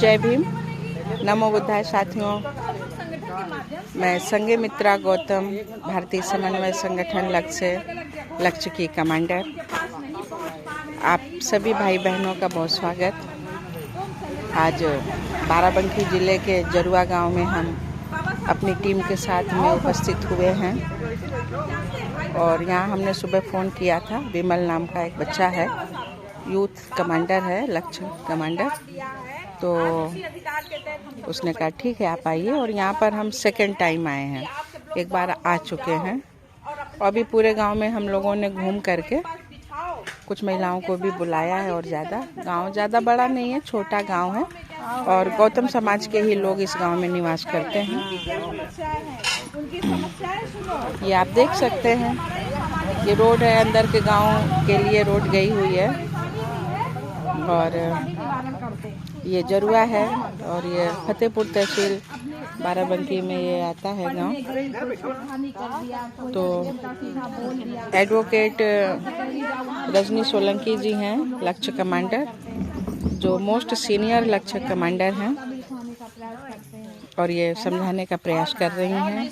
जय भीम, नमो बुद्धाय साथियों। मैं संघे मित्रा गौतम, भारतीय समन्वय संगठन लक्ष्य की कमांडर। आप सभी भाई बहनों का बहुत स्वागत। आज बाराबंकी जिले के जरुआ गांव में हम अपनी टीम के साथ में उपस्थित हुए हैं और यहाँ हमने सुबह फ़ोन किया था। विमल नाम का एक बच्चा है, यूथ कमांडर है, लक्ष्य कमांडर। तो उसने कहा ठीक है आप आइए, और यहाँ पर हम सेकंड टाइम आए हैं। एक बार आ चुके हैं और अभी पूरे गांव में हम लोगों ने घूम करके कुछ महिलाओं को भी बुलाया है। और गांव ज़्यादा बड़ा नहीं है, छोटा गांव है और गौतम समाज के ही लोग इस गांव में निवास करते हैं। ये आप देख सकते हैं, ये रोड है, अंदर के गांव के लिए रोड गई हुई है। और ये जरुआ है और ये फतेहपुर तहसील बाराबंकी में ये आता है गांव। तो एडवोकेट रजनी सोलंकी जी हैं, लक्ष्य कमांडर, जो मोस्ट सीनियर लक्ष्य कमांडर हैं, और ये समझाने का प्रयास कर रही हैं।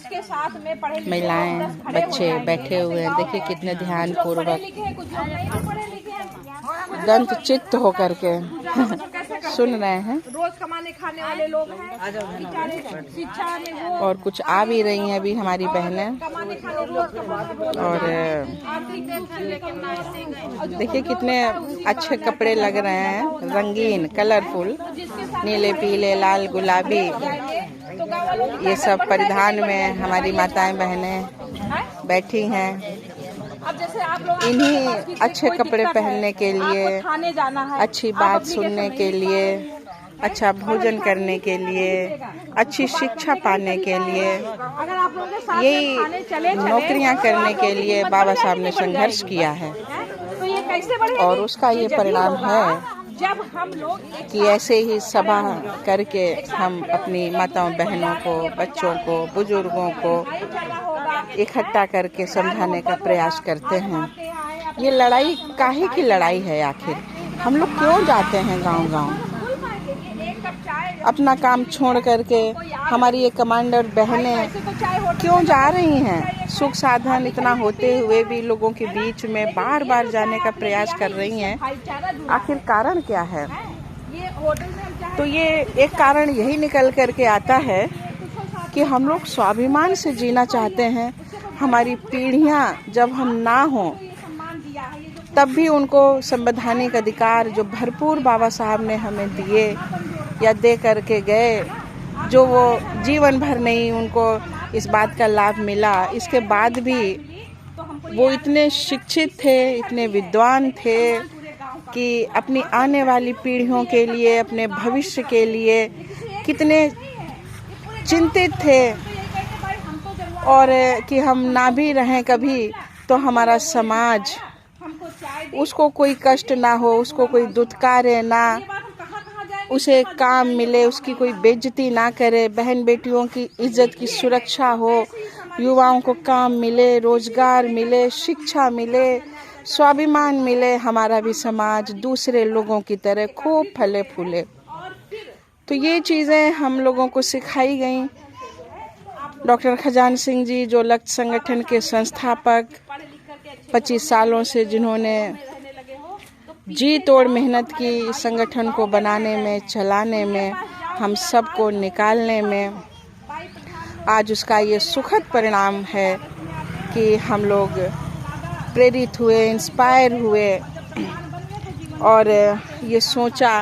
महिलाएं, बच्चे बैठे हुए हैं, देखिए कितने ध्यान पूर्वक, दंत चित्त होकर के सुन रहे हैं। रोज कमाने खाने वाले लोग हैं, शिक्षा में और कुछ आ भी रही हैं अभी हमारी बहनें। और देखिए कितने अच्छे कपड़े लग रहे हैं, रंगीन, कलरफुल, नीले, पीले, लाल, गुलाबी, ये सब परिधान में हमारी माताएं बहनें बैठी हैं। इन्हीं अच्छे कपड़े पहनने के लिए, अच्छी बात सुनने के लिए, अच्छा भोजन करने के लिए, अच्छी शिक्षा पाने के लिए, यही नौकरियां करने के लिए बाबा साहब ने संघर्ष किया है। और उसका ये परिणाम है कि ऐसे ही सभा करके हम अपनी माताओं बहनों को, बच्चों को, बुजुर्गों को इकट्ठा करके समझाने का प्रयास करते हैं। ये लड़ाई काहे की लड़ाई है आखिर? हम लोग क्यों जाते हैं गांव-गांव? अपना काम छोड़ करके हमारी ये कमांडर बहनें क्यों जा रही हैं? सुख साधन इतना होते हुए भी लोगों के बीच में बार बार जाने का प्रयास कर रही हैं। आखिर कारण क्या है? तो ये एक कारण यही निकल करके आता है कि हम लोग स्वाभिमान से जीना चाहते हैं। हमारी पीढ़ियां जब हम ना हों तब भी उनको संवैधानिक अधिकार जो भरपूर बाबा साहब ने हमें दिए या दे करके गए, जो वो जीवन भर नहीं उनको इस बात का लाभ मिला, इसके बाद भी वो इतने शिक्षित थे, इतने विद्वान थे कि अपनी आने वाली पीढ़ियों के लिए, अपने भविष्य के लिए कितने चिंतित थे। और कि हम ना भी रहें कभी तो हमारा समाज, उसको कोई कष्ट ना हो, उसको कोई दुत्कारे ना, उसे काम मिले, उसकी कोई बेइज्जती ना करे, बहन बेटियों की इज्जत की सुरक्षा हो, युवाओं को काम मिले, रोजगार मिले, शिक्षा मिले, स्वाभिमान मिले, हमारा भी समाज दूसरे लोगों की तरह खूब फले फूले। तो ये चीज़ें हम लोगों को सिखाई गई। डॉक्टर खजान सिंह जी, जो लक्ष्य संगठन के संस्थापक, 25 सालों से जिन्होंने जी तोड़ मेहनत की इस संगठन को बनाने में, चलाने में, हम सबको निकालने में, आज उसका ये सुखद परिणाम है कि हम लोग प्रेरित हुए, इंस्पायर हुए और ये सोचा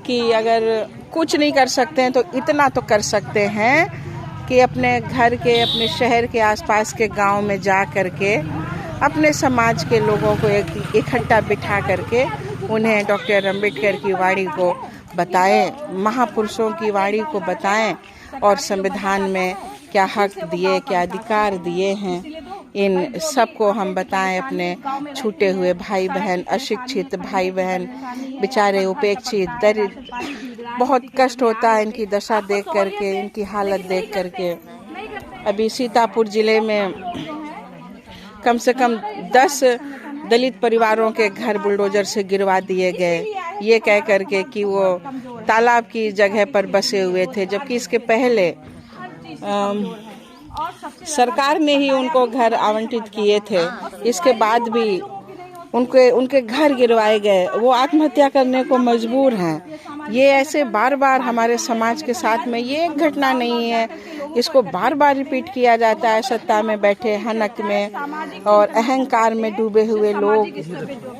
कि अगर कुछ नहीं कर सकते हैं तो इतना तो कर सकते हैं कि अपने घर के, अपने शहर के आसपास के गांव में जा करके अपने समाज के लोगों को इकट्ठा बिठा करके उन्हें डॉक्टर अम्बेडकर की वाणी को बताएं, महापुरुषों की वाणी को बताएं और संविधान में क्या हक दिए, क्या अधिकार दिए हैं, इन सबको हम बताएं। अपने छूटे हुए भाई बहन, अशिक्षित भाई बहन, बेचारे उपेक्षित, दरिद्र, बहुत कष्ट होता है इनकी दशा देख करके, इनकी हालत देख करके। अभी सीतापुर जिले में कम से कम 10 दलित परिवारों के घर बुलडोजर से गिरवा दिए गए। ये कह करके कि वो तालाब की जगह पर बसे हुए थे, जबकि इसके पहले सरकार ने ही उनको घर आवंटित किए थे। इसके बाद भी उनके घर गिरवाए गए, वो आत्महत्या करने को मजबूर हैं। ये ऐसे बार बार हमारे समाज के साथ में ये एक घटना नहीं है, इसको बार बार रिपीट किया जाता है। सत्ता में बैठे हनक में और अहंकार में डूबे हुए लोग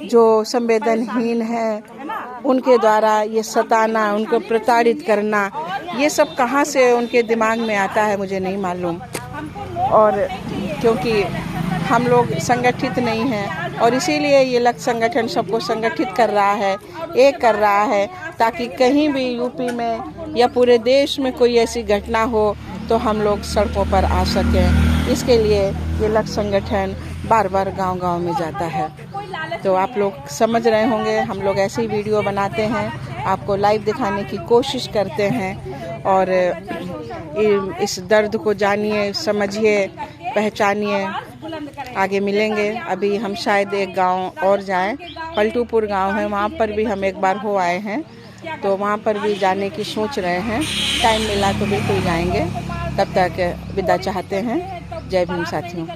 जो संवेदनहीन हैं, उनके द्वारा ये सताना, उनको प्रताड़ित करना, ये सब कहाँ से उनके दिमाग में आता है मुझे नहीं मालूम। और क्योंकि हम लोग संगठित नहीं हैं और इसीलिए ये लक्ष्य संगठन सबको संगठित कर रहा है, एक कर रहा है, ताकि कहीं भी यूपी में या पूरे देश में कोई ऐसी घटना हो तो हम लोग सड़कों पर आ सकें। इसके लिए ये लक्ष्य संगठन बार बार गांव-गांव में जाता है। तो आप लोग समझ रहे होंगे, हम लोग ऐसे ही वीडियो बनाते हैं, आपको लाइव दिखाने की कोशिश करते हैं और इस दर्द को जानिए, समझिए, पहचानिए। आगे मिलेंगे। अभी हम शायद एक गांव और जाएं, पलटूपुर गांव है, वहाँ पर भी हम एक बार हो आए हैं, तो वहाँ पर भी जाने की सोच रहे हैं। टाइम मिला तो बिल्कुल जाएंगे। तब तक विदा चाहते हैं। जय भीम साथियों।